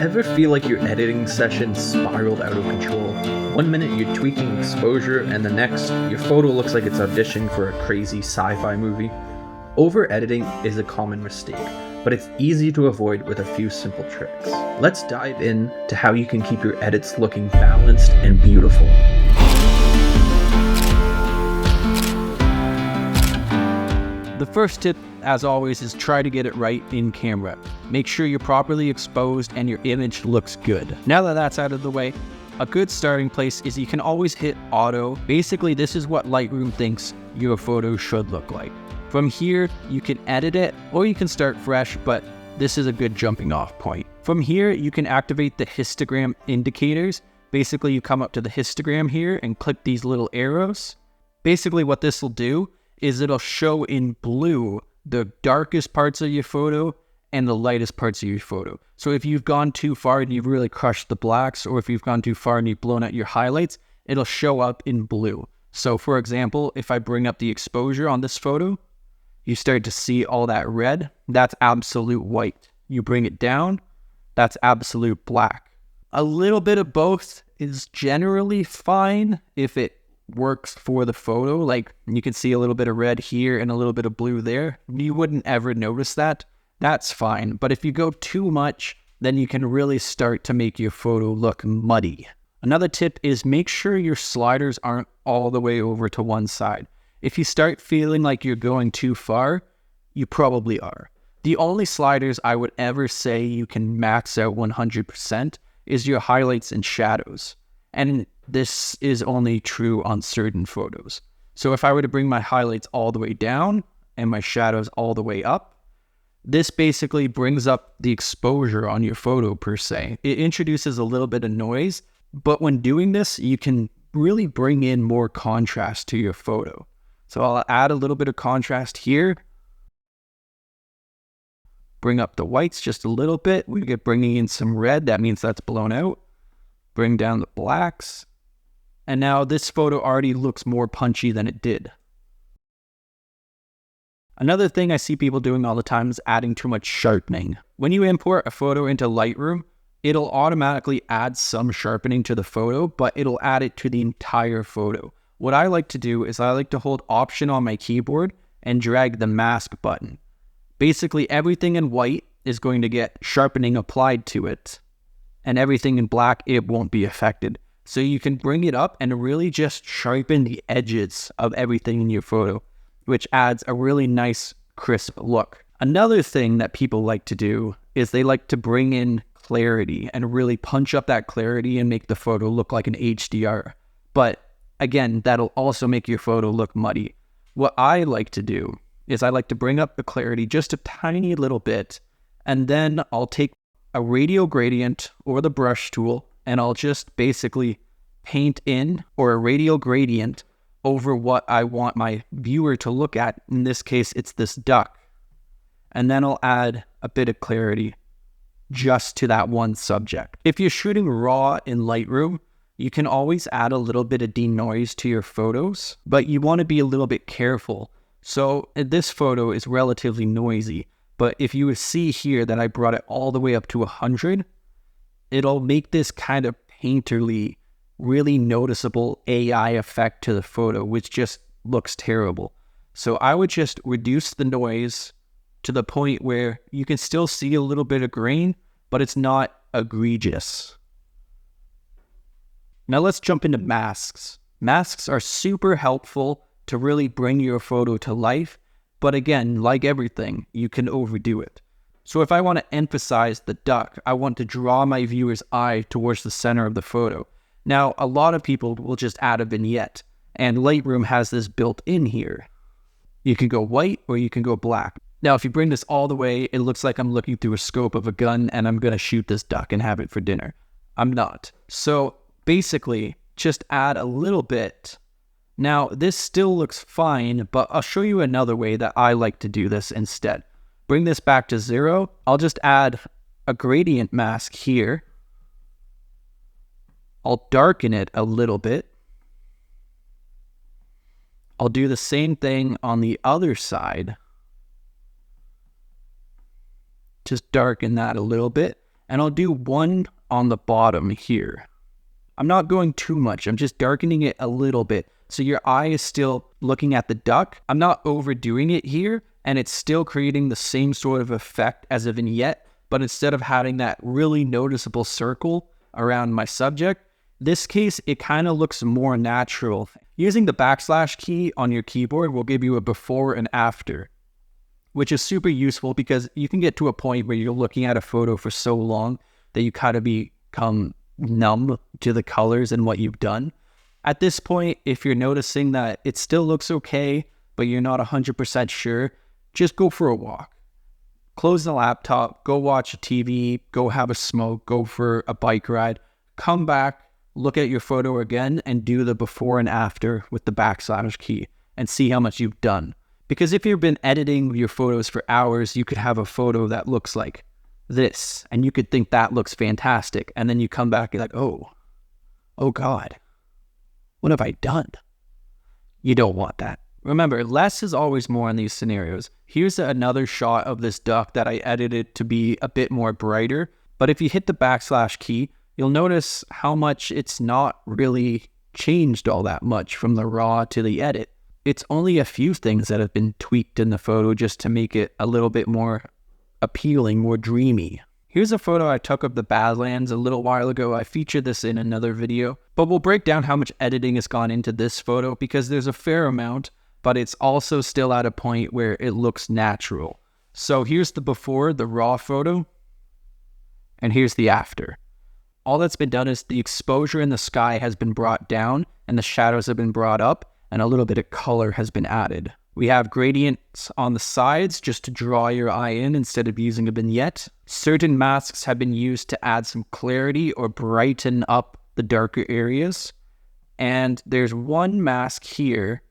Ever feel like your editing session spiraled out of control? One minute you're tweaking exposure, and the next, your photo looks like it's auditioning for a crazy sci-fi movie? Over-editing is a common mistake, but it's easy to avoid with a few simple tricks. Let's dive in to how you can keep your edits looking balanced and beautiful. The first tip, as always, is try to get it right in camera. Make sure you're properly exposed and your image looks good. Now that that's out of the way, a good starting place is you can always hit auto. Basically, this is what Lightroom thinks your photo should look like. From here, you can edit it or you can start fresh, but this is a good jumping off point. From here, you can activate the histogram indicators. Basically, you come up to the histogram here and click these little arrows. Basically, what this will do is it'll show in blue the darkest parts of your photo and the lightest parts of your photo. So if you've gone too far and you've really crushed the blacks, or if you've gone too far and you've blown out your highlights, it'll show up in blue. So for example, if I bring up the exposure on this photo, you start to see all that red, that's absolute white. You bring it down, that's absolute black. A little bit of both is generally fine if it works for the photo. Like you can see a little bit of red here and a little bit of blue there. You wouldn't ever notice that. That's fine. But if you go too much, then you can really start to make your photo look muddy. Another tip is make sure your sliders aren't all the way over to one side. If you start feeling like you're going too far, you probably are. The only sliders I would ever say you can max out 100% is your highlights and shadows. And this is only true on certain photos. So if I were to bring my highlights all the way down and my shadows all the way up, this basically brings up the exposure on your photo per se. It introduces a little bit of noise, but when doing this, you can really bring in more contrast to your photo. So I'll add a little bit of contrast here. Bring up the whites just a little bit. We get bringing in some red. That means that's blown out. Bring down the blacks. And now this photo already looks more punchy than it did. Another thing I see people doing all the time is adding too much sharpening. When you import a photo into Lightroom, it'll automatically add some sharpening to the photo, but it'll add it to the entire photo. What I like to do is I like to hold Option on my keyboard and drag the mask button. Basically, everything in white is going to get sharpening applied to it, and everything in black, it won't be affected. So you can bring it up and really just sharpen the edges of everything in your photo, which adds a really nice, crisp look. Another thing that people like to do is they like to bring in clarity and really punch up that clarity and make the photo look like an HDR. But again, that'll also make your photo look muddy. What I like to do is I like to bring up the clarity just a tiny little bit, and then I'll take a radial gradient or the brush tool, and I'll just basically paint in or a radial gradient over what I want my viewer to look at. In this case, it's this duck. And then I'll add a bit of clarity just to that one subject. If you're shooting raw in Lightroom, you can always add a little bit of denoise to your photos, but you want to be a little bit careful. So this photo is relatively noisy, but if you see here that I brought it all the way up to 100, it'll make this kind of painterly, really noticeable AI effect to the photo, which just looks terrible. So I would just reduce the noise to the point where you can still see a little bit of grain, but it's not egregious. Now let's jump into masks. Masks are super helpful to really bring your photo to life, but again, like everything, you can overdo it. So if I want to emphasize the duck, I want to draw my viewer's eye towards the center of the photo. Now, a lot of people will just add a vignette, and Lightroom has this built in here. You can go white or you can go black. Now, if you bring this all the way, it looks like I'm looking through a scope of a gun and I'm going to shoot this duck and have it for dinner. I'm not. So basically, just add a little bit. Now, this still looks fine, but I'll show you another way that I like to do this instead. Bring this back to 0. I'll just add a gradient mask here. I'll darken it a little bit. I'll do the same thing on the other side. Just darken that a little bit. And I'll do one on the bottom here. I'm not going too much. I'm just darkening it a little bit. So your eye is still looking at the duck. I'm not overdoing it here, and it's still creating the same sort of effect as a vignette, but instead of having that really noticeable circle around my subject, this case, it kind of looks more natural. Using the backslash key on your keyboard will give you a before and after, which is super useful because you can get to a point where you're looking at a photo for so long that you kind of become numb to the colors and what you've done. At this point, if you're noticing that it still looks okay, but you're not 100% sure, just go for a walk. Close the laptop, go watch a TV, go have a smoke, go for a bike ride, come back, look at your photo again, and do the before and after with the backslash key and see how much you've done. Because if you've been editing your photos for hours, you could have a photo that looks like this, and you could think that looks fantastic. And then you come back and you're like, oh God, what have I done? You don't want that. Remember, less is always more in these scenarios. Here's another shot of this duck that I edited to be a bit more brighter. But if you hit the backslash key, you'll notice how much it's not really changed all that much from the raw to the edit. It's only a few things that have been tweaked in the photo just to make it a little bit more appealing, more dreamy. Here's a photo I took of the Badlands a little while ago. I featured this in another video, but we'll break down how much editing has gone into this photo because there's a fair amount, but it's also still at a point where it looks natural. So here's the before, the raw photo, and here's the after. All that's been done is the exposure in the sky has been brought down and the shadows have been brought up and a little bit of color has been added. We have gradients on the sides just to draw your eye in instead of using a vignette. Certain masks have been used to add some clarity or brighten up the darker areas. And there's one mask here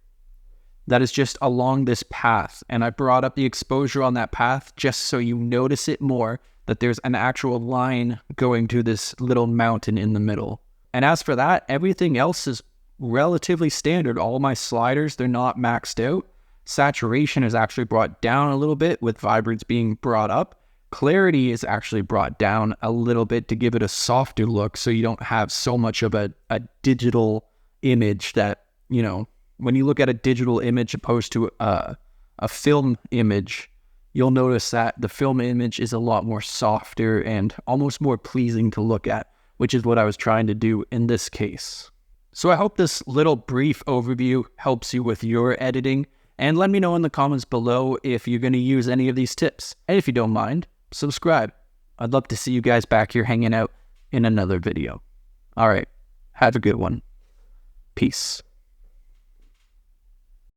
that is just along this path. And I brought up the exposure on that path just so you notice it more, that there's an actual line going to this little mountain in the middle. And as for that, everything else is relatively standard. All my sliders, they're not maxed out. Saturation is actually brought down a little bit with vibrance being brought up. Clarity is actually brought down a little bit to give it a softer look so you don't have so much of a digital image that, you know, when you look at a digital image opposed to a film image, you'll notice that the film image is a lot more softer and almost more pleasing to look at, which is what I was trying to do in this case. So I hope this little brief overview helps you with your editing, and let me know in the comments below if you're going to use any of these tips. And if you don't mind, subscribe. I'd love to see you guys back here hanging out in another video. All right, have a good one. Peace.